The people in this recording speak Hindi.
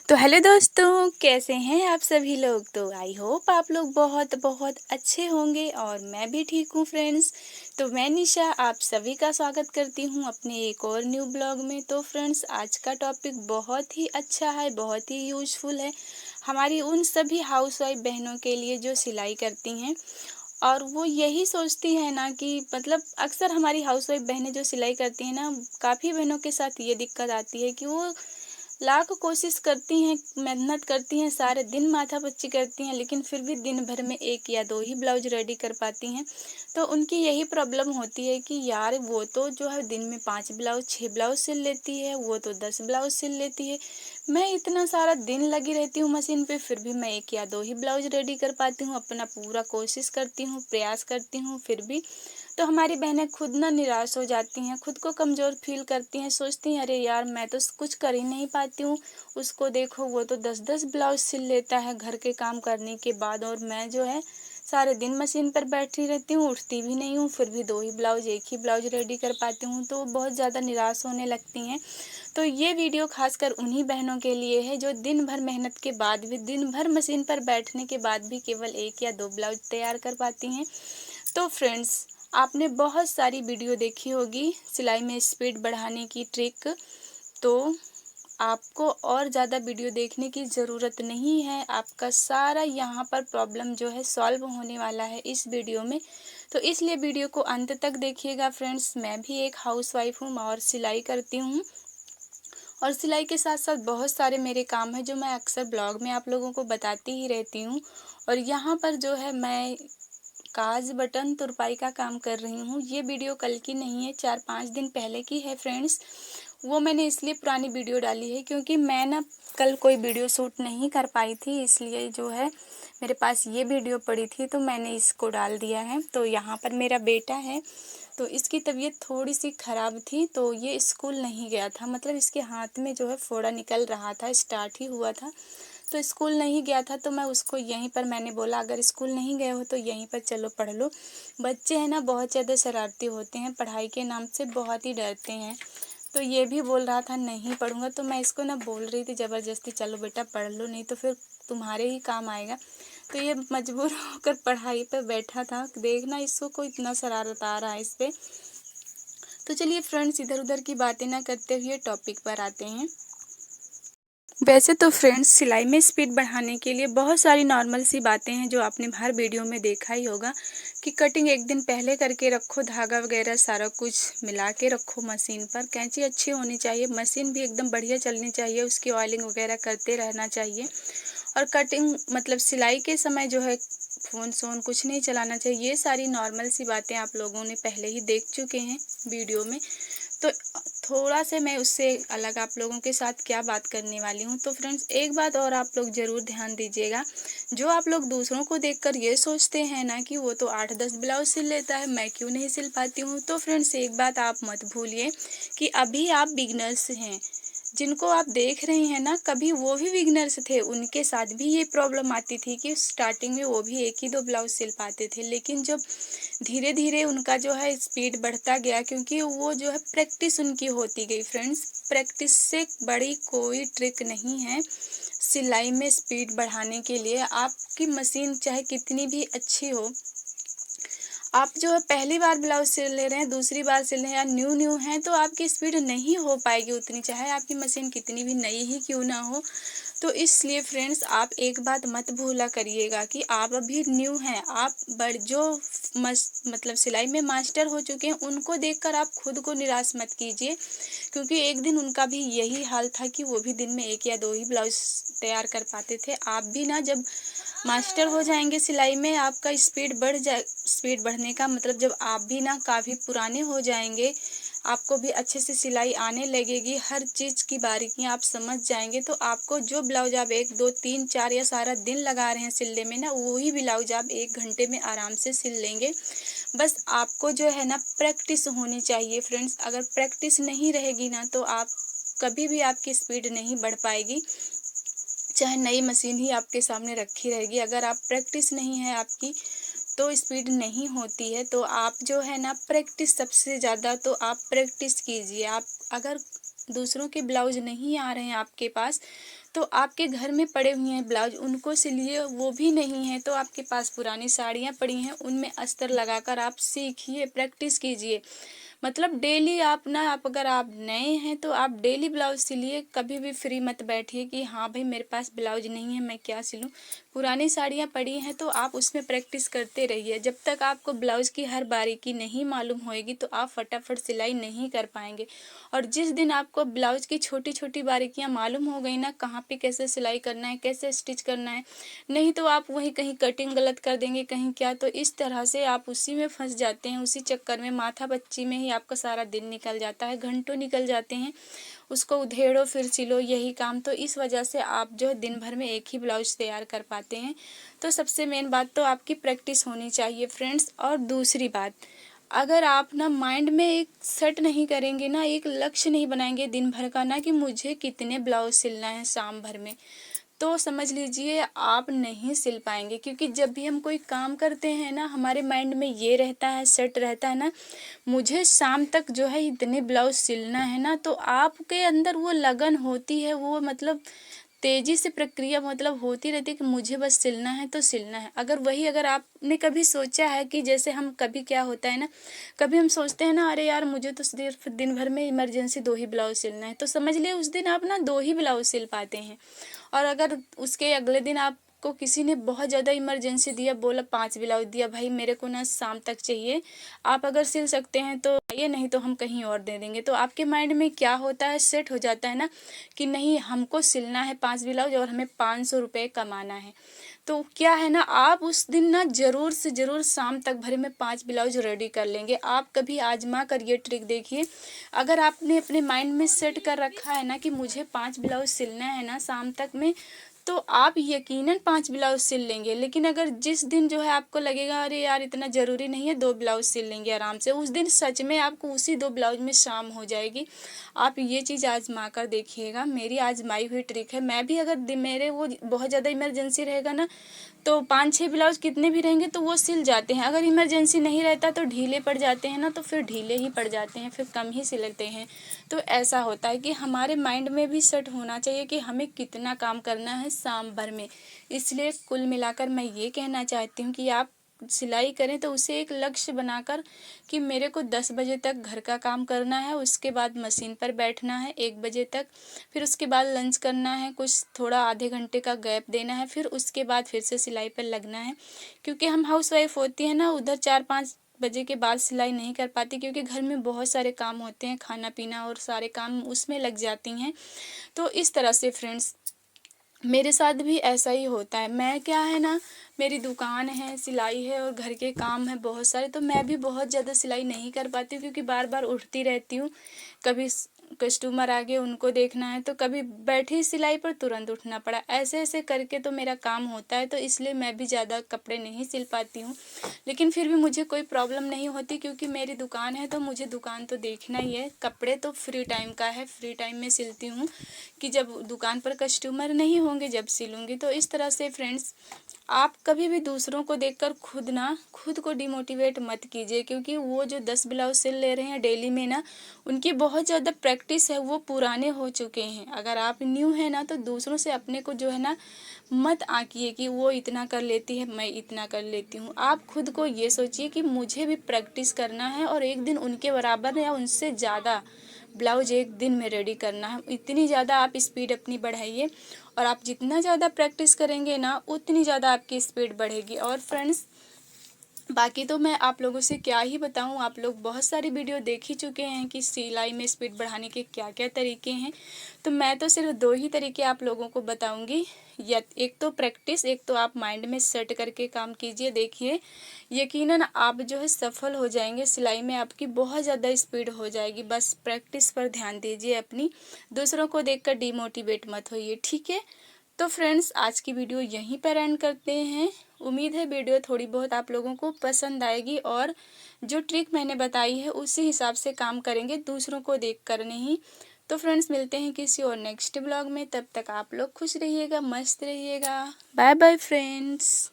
तो हेलो दोस्तों, कैसे हैं आप सभी लोग। तो आई होप आप लोग बहुत बहुत अच्छे होंगे और मैं भी ठीक हूँ फ्रेंड्स। तो मैं निशा आप सभी का स्वागत करती हूँ अपने एक और न्यू ब्लॉग में। तो फ्रेंड्स, आज का टॉपिक बहुत ही अच्छा है, बहुत ही यूजफुल है हमारी उन सभी हाउसवाइफ बहनों के लिए जो सिलाई करती हैं और वो यही सोचती है ना कि मतलब अक्सर हमारी हाउसवाइफ बहनें जो सिलाई करती हैं ना, काफ़ी बहनों के साथ ये दिक्कत आती है कि वो लाख कोशिश करती हैं, मेहनत करती हैं, सारे दिन माथापच्ची करती हैं, लेकिन फिर भी दिन भर में 1 या 2 ही ब्लाउज रेडी कर पाती हैं। तो उनकी यही प्रॉब्लम होती है कि यार वो तो जो है दिन में 5 ब्लाउज 6 ब्लाउज सिल लेती है, वो तो 10 ब्लाउज सिल लेती है। मैं इतना सारा दिन लगी रहती हूँ मशीन पे, फिर भी मैं 1 या 2 ही ब्लाउज रेडी कर पाती हूँ। अपना पूरा कोशिश करती हूँ, प्रयास करती हूँ, फिर भी तो हमारी बहनें खुद ना निराश हो जाती हैं, खुद को कमज़ोर फील करती हैं, सोचती हैं अरे यार मैं तो कुछ कर ही नहीं पाती हूँ, उसको देखो वो तो 10-10 ब्लाउज सिल लेता है घर के काम करने के बाद, और मैं जो है सारे दिन मशीन पर बैठी रहती हूँ, उठती भी नहीं हूँ, फिर भी 2 ही ब्लाउज 1 ही ब्लाउज रेडी कर पाती हूँ। तो बहुत ज़्यादा निराश होने लगती हैं। तो ये वीडियो खासकर उन्हीं बहनों के लिए है जो दिन भर मेहनत के बाद भी, दिन भर मशीन पर बैठने के बाद भी केवल 1 या 2 ब्लाउज तैयार कर पाती हैं। तो फ्रेंड्स, आपने बहुत सारी वीडियो देखी होगी सिलाई में स्पीड बढ़ाने की ट्रिक, तो आपको और ज़्यादा वीडियो देखने की ज़रूरत नहीं है। आपका सारा यहाँ पर प्रॉब्लम जो है सॉल्व होने वाला है इस वीडियो में। तो इसलिए वीडियो को अंत तक देखिएगा फ्रेंड्स। मैं भी एक हाउसवाइफ हूँ और सिलाई करती हूँ, और सिलाई के साथ साथ बहुत सारे मेरे काम हैं जो मैं अक्सर ब्लॉग में आप लोगों को बताती ही रहती हूँ। और यहाँ पर जो है मैं काज बटन तुरपाई का काम कर रही हूँ। ये वीडियो कल की नहीं है, 4-5 दिन पहले की है फ्रेंड्स। वो मैंने इसलिए पुरानी वीडियो डाली है क्योंकि मैं ना कल कोई वीडियो शूट नहीं कर पाई थी, इसलिए जो है मेरे पास ये वीडियो पड़ी थी तो मैंने इसको डाल दिया है। तो यहाँ पर मेरा बेटा है, तो इसकी तबीयत थोड़ी सी ख़राब थी, तो ये स्कूल नहीं गया था, मतलब इसके हाथ में जो है फोड़ा निकल रहा था, स्टार्ट ही हुआ था, तो स्कूल नहीं गया था। तो मैं उसको यहीं पर मैंने बोला अगर स्कूल नहीं गए हो तो यहीं पर चलो पढ़ लो। बच्चे हैं ना बहुत ज़्यादा शरारती होते हैं, पढ़ाई के नाम से बहुत ही डरते हैं। तो ये भी बोल रहा था नहीं पढ़ूंगा, तो मैं इसको ना बोल रही थी ज़बरदस्ती चलो बेटा पढ़ लो, नहीं तो फिर तुम्हारे ही काम आएगा। तो ये मजबूर होकर पढ़ाई पर बैठा था। देखना इसको कोई इतना शरारत आ रहा है इस पे। तो चलिए फ्रेंड्स, इधर उधर की बातें ना करते हुए टॉपिक पर आते हैं। वैसे तो फ्रेंड्स, सिलाई में स्पीड बढ़ाने के लिए बहुत सारी नॉर्मल सी बातें हैं जो आपने हर वीडियो में देखा ही होगा कि कटिंग एक दिन पहले करके रखो, धागा वगैरह सारा कुछ मिला के रखो मशीन पर, कैंची अच्छी होनी चाहिए, मशीन भी एकदम बढ़िया चलनी चाहिए, उसकी ऑयलिंग वगैरह करते रहना चाहिए। और कटिंग मतलब सिलाई के समय जो है फ़ोन सोन कुछ नहीं चलाना चाहिए। ये सारी नॉर्मल सी बातें आप लोगों ने पहले ही देख चुके हैं वीडियो में। तो थोड़ा से मैं उससे अलग आप लोगों के साथ क्या बात करने वाली हूँ। तो फ्रेंड्स, एक बात और आप लोग ज़रूर ध्यान दीजिएगा, जो आप लोग दूसरों को देखकर ये सोचते हैं ना कि वो तो 8-10 ब्लाउज सिल लेता है, मैं क्यों नहीं सिल पाती हूँ। तो फ्रेंड्स, एक बात आप मत भूलिए कि अभी आप बिगनर्स हैं। जिनको आप देख रहे हैं ना, कभी वो भी बिगनर्स थे, उनके साथ भी ये प्रॉब्लम आती थी कि स्टार्टिंग में वो भी 1 ही 2 ब्लाउज सिल पाते थे, लेकिन जब धीरे धीरे उनका जो है स्पीड बढ़ता गया, क्योंकि वो जो है प्रैक्टिस उनकी होती गई फ्रेंड्स। प्रैक्टिस से बड़ी कोई ट्रिक नहीं है सिलाई में स्पीड बढ़ाने के लिए। आपकी मशीन चाहे कितनी भी अच्छी हो, आप जो है पहली बार ब्लाउज सिल ले रहे हैं, दूसरी बार सिल रहे हैं या न्यू हैं, तो आपकी स्पीड नहीं हो पाएगी उतनी, चाहे आपकी मशीन कितनी भी नई ही क्यों ना हो। तो इसलिए फ्रेंड्स, आप एक बात मत भूला करिएगा कि आप अभी न्यू हैं। आप जो मतलब सिलाई में मास्टर हो चुके हैं, उनको देखकर आप खुद को निराश मत कीजिए, क्योंकि एक दिन उनका भी यही हाल था कि वो भी दिन में 1 या 2 ही ब्लाउज तैयार कर पाते थे। आप भी ना जब मास्टर हो जाएंगे सिलाई में, आपका स्पीड बढ़ने का मतलब जब आप भी ना काफ़ी पुराने हो जाएंगे, आपको भी अच्छे से सिलाई आने लगेगी, हर चीज़ की बारीकियां आप समझ जाएंगे, तो आपको जो ब्लाउज आप 1 2 3 4 या सारा दिन लगा रहे हैं सिलने में ना, वही ब्लाउज आप 1 घंटे में आराम से सिल लेंगे। बस आपको जो है ना प्रैक्टिस होनी चाहिए फ्रेंड्स। अगर प्रैक्टिस नहीं रहेगी ना, तो आप कभी भी आपकी स्पीड नहीं बढ़ पाएगी, चाहे नई मशीन ही आपके सामने रखी रहेगी। अगर आप प्रैक्टिस नहीं है आपकी, तो स्पीड नहीं होती है। तो आप जो है ना प्रैक्टिस सबसे ज़्यादा, तो आप प्रैक्टिस कीजिए। आप अगर दूसरों के ब्लाउज नहीं आ रहे हैं आपके पास, तो आपके घर में पड़े हुए हैं ब्लाउज, उनको सिलिए, वो भी नहीं है तो आपके पास पुरानी साड़ियाँ पड़ी हैं, उनमें अस्तर लगाकर आप सीखिए, प्रैक्टिस कीजिए। मतलब डेली आप अगर आप नए हैं तो आप डेली ब्लाउज सिलिए, कभी भी फ्री मत बैठिए कि हाँ भाई मेरे पास ब्लाउज नहीं है मैं क्या सिलूँ। पुरानी साड़ियाँ पड़ी हैं तो आप उसमें प्रैक्टिस करते रहिए। जब तक आपको ब्लाउज की हर बारीकी नहीं मालूम होएगी तो आप फटाफट सिलाई नहीं कर पाएंगे। और जिस दिन आपको ब्लाउज की छोटी छोटी बारीकियाँ मालूम हो गई ना, कहाँ पे कैसे सिलाई करना है, कैसे स्टिच करना है, नहीं तो आप वहीं कहीं कटिंग गलत कर देंगे, कहीं क्या, तो इस तरह से आप उसी में फंस जाते हैं। उसी चक्कर में माथा पच्ची में ही आपका सारा दिन निकल जाता है, घंटों निकल जाते हैं। उसको उधेड़ो फिर सिलो, यही काम। तो इस वजह से आप जो है दिन भर में एक ही ब्लाउज तैयार कर पाते हैं। तो सबसे मेन बात तो आपकी प्रैक्टिस होनी चाहिए फ्रेंड्स। और दूसरी बात, अगर आप ना माइंड में एक सेट नहीं करेंगे ना, एक लक्ष्य नहीं बनाएंगे दिन भर का ना कि मुझे कितने ब्लाउज सिलना है शाम भर में, तो समझ लीजिए आप नहीं सिल पाएंगे। क्योंकि जब भी हम कोई काम करते हैं ना, हमारे माइंड में ये रहता है, सेट रहता है ना, मुझे शाम तक जो है इतने ब्लाउज सिलना है ना, तो आपके अंदर वो लगन होती है, वो मतलब तेजी से प्रक्रिया मतलब होती रहती है कि मुझे बस सिलना है तो सिलना है। अगर आपने कभी सोचा है कि जैसे हम कभी क्या होता है ना, कभी हम सोचते हैं ना, अरे यार मुझे तो सिर्फ दिन भर में इमरजेंसी 2 ही ब्लाउज सिलना है, तो समझ लिए उस दिन आप ना 2 ही ब्लाउज सिल पाते हैं। और अगर उसके अगले दिन आपको किसी ने बहुत ज़्यादा इमरजेंसी दिया, बोला 5 ब्लाउज दिया, भाई मेरे को ना शाम तक चाहिए, आप अगर सिल सकते हैं तो आइए, नहीं तो हम कहीं और दे देंगे। तो आपके माइंड में क्या होता है, सेट हो जाता है ना कि नहीं हमको सिलना है 5 ब्लाउज और हमें 500 रुपये कमाना है। तो क्या है ना, आप उस दिन ना ज़रूर से ज़रूर शाम तक भरे में 5 ब्लाउज रेडी कर लेंगे। आप कभी आजमा कर ये ट्रिक देखिए। अगर आपने अपने माइंड में सेट कर रखा है ना कि मुझे 5 ब्लाउज सिलना है ना शाम तक में, तो आप यकीनन 5 ब्लाउज सिल लेंगे। लेकिन अगर जिस दिन जो है आपको लगेगा अरे यार इतना ज़रूरी नहीं है, 2 ब्लाउज सिल लेंगे आराम से, उस दिन सच में आपको उसी 2 ब्लाउज में शाम हो जाएगी। आप ये चीज़ आजमा कर देखिएगा, मेरी आजमाई हुई ट्रिक है। मैं भी अगर मेरे वो बहुत ज़्यादा इमरजेंसी रहेगा ना, तो 5-6 ब्लाउज कितने भी रहेंगे तो वो सिल जाते हैं। अगर इमरजेंसी नहीं रहता तो ढीले पड़ जाते हैं ना, तो फिर ढीले ही पड़ जाते हैं, फिर कम ही सिलते हैं। तो ऐसा होता है कि हमारे माइंड में भी सेट होना चाहिए कि हमें कितना काम करना है शाम भर में। इसलिए कुल मिलाकर मैं ये कहना चाहती हूँ कि आप सिलाई करें तो उसे एक लक्ष्य बनाकर कि मेरे को 10 बजे तक घर का काम करना है, उसके बाद मशीन पर बैठना है 1 बजे तक, फिर उसके बाद लंच करना है, कुछ थोड़ा आधे घंटे का गैप देना है, फिर उसके बाद फिर से सिलाई पर लगना है। क्योंकि हम हाउसवाइफ होती हैं ना, उधर 4-5 बजे के बाद सिलाई नहीं कर पाती, क्योंकि घर में बहुत सारे काम होते हैं, खाना पीना और सारे काम उसमें लग जाती हैं। तो इस तरह से फ्रेंड्स मेरे साथ भी ऐसा ही होता है। मैं क्या है ना, मेरी दुकान है, सिलाई है और घर के काम है बहुत सारे, तो मैं भी बहुत ज़्यादा सिलाई नहीं कर पाती हूँ, क्योंकि बार बार उठती रहती हूँ। कभी कस्टमर आ गए उनको देखना है, तो कभी बैठी सिलाई पर तुरंत उठना पड़ा, ऐसे ऐसे करके तो मेरा काम होता है। तो इसलिए मैं भी ज़्यादा कपड़े नहीं सिल पाती हूँ। लेकिन फिर भी मुझे कोई प्रॉब्लम नहीं होती, क्योंकि मेरी दुकान है तो मुझे दुकान तो देखना ही है। कपड़े तो फ्री टाइम का है, फ्री टाइम में सिलती हूँ कि जब दुकान पर कस्टमर नहीं होंगे जब सिलूँगी। तो इस तरह से फ्रेंड्स आप कभी भी दूसरों को देखकर खुद को डिमोटिवेट मत कीजिए, क्योंकि वो जो 10 ब्लाउज सिल ले रहे हैं डेली में ना, उनकी बहुत ज़्यादा प्रैक्टिस है, वो पुराने हो चुके हैं। अगर आप न्यू हैं ना, तो दूसरों से अपने को जो है ना मत आंकिए कि वो इतना कर लेती है मैं इतना कर लेती हूँ। आप खुद को ये सोचिए कि मुझे भी प्रैक्टिस करना है और एक दिन उनके बराबर या उनसे ज़्यादा ब्लाउज एक दिन में रेडी करना है। इतनी ज़्यादा आप स्पीड अपनी बढ़ाइए, और आप जितना ज़्यादा प्रैक्टिस करेंगे ना, उतनी ज़्यादा आपकी स्पीड बढ़ेगी। और फ्रेंड्स बाकी तो मैं आप लोगों से क्या ही बताऊं, आप लोग बहुत सारी वीडियो देख ही चुके हैं कि सिलाई में स्पीड बढ़ाने के क्या क्या तरीके हैं। तो मैं तो सिर्फ 2 ही तरीके आप लोगों को बताऊंगी, या एक तो प्रैक्टिस, एक तो आप माइंड में सेट करके काम कीजिए। देखिए यकीनन आप जो है सफल हो जाएंगे, सिलाई में आपकी बहुत ज़्यादा स्पीड हो जाएगी। बस प्रैक्टिस पर ध्यान दीजिए अपनी, दूसरों को देखकर डिमोटिवेट मत होइए, ठीक है। तो फ्रेंड्स आज की वीडियो यहीं पर एंड करते हैं। उम्मीद है वीडियो थोड़ी बहुत आप लोगों को पसंद आएगी, और जो ट्रिक मैंने बताई है उसी हिसाब से काम करेंगे, दूसरों को देख कर नहीं। तो फ्रेंड्स मिलते हैं किसी और नेक्स्ट ब्लॉग में, तब तक आप लोग खुश रहिएगा, मस्त रहिएगा। Bye bye friends.